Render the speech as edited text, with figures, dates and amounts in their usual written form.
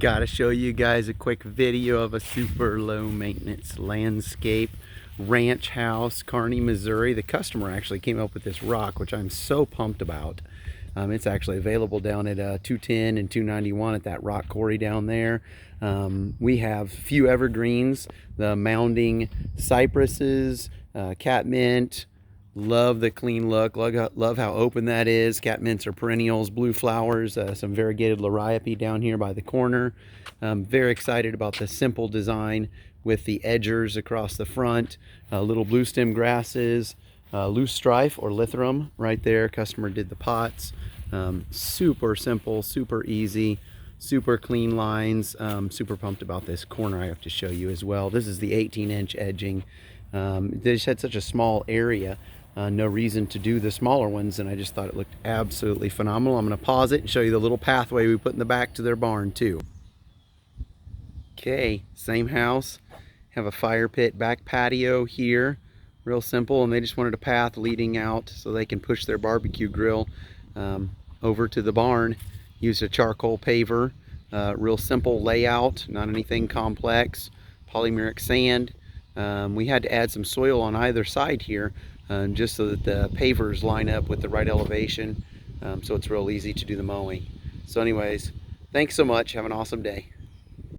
Gotta show you guys a quick video of a super low maintenance landscape ranch house, Kearney, Missouri. The customer actually came up with this rock, which I'm so pumped about. It's actually available down at 210 and 291 at that rock quarry down there. We have a few evergreens, the mounding cypresses, catmint. Love the clean look. Love how open that is. Catmints are perennials, blue flowers, some variegated liriope down here by the corner. Very excited about the simple design with the edgers across the front, little blue stem grasses, loose strife or lithorum right there. Customer did the pots. Super simple, super easy, super clean lines. Super pumped about this corner I have to show you as well. This is the 18-inch edging. They just had such a small area. No reason to do the smaller ones, and I just thought it looked absolutely phenomenal. I'm going to pause it and show you the little pathway we put in the back to their barn too. Okay, same house, have a fire pit back patio here, real simple, and they just wanted a path leading out so they can push their barbecue grill over to the barn. Used a charcoal paver, real simple layout, not anything complex, polymeric sand. We had to add some soil on either side here just so that the pavers line up with the right elevation, so it's real easy to do the mowing. So anyways, thanks so much. Have an awesome day.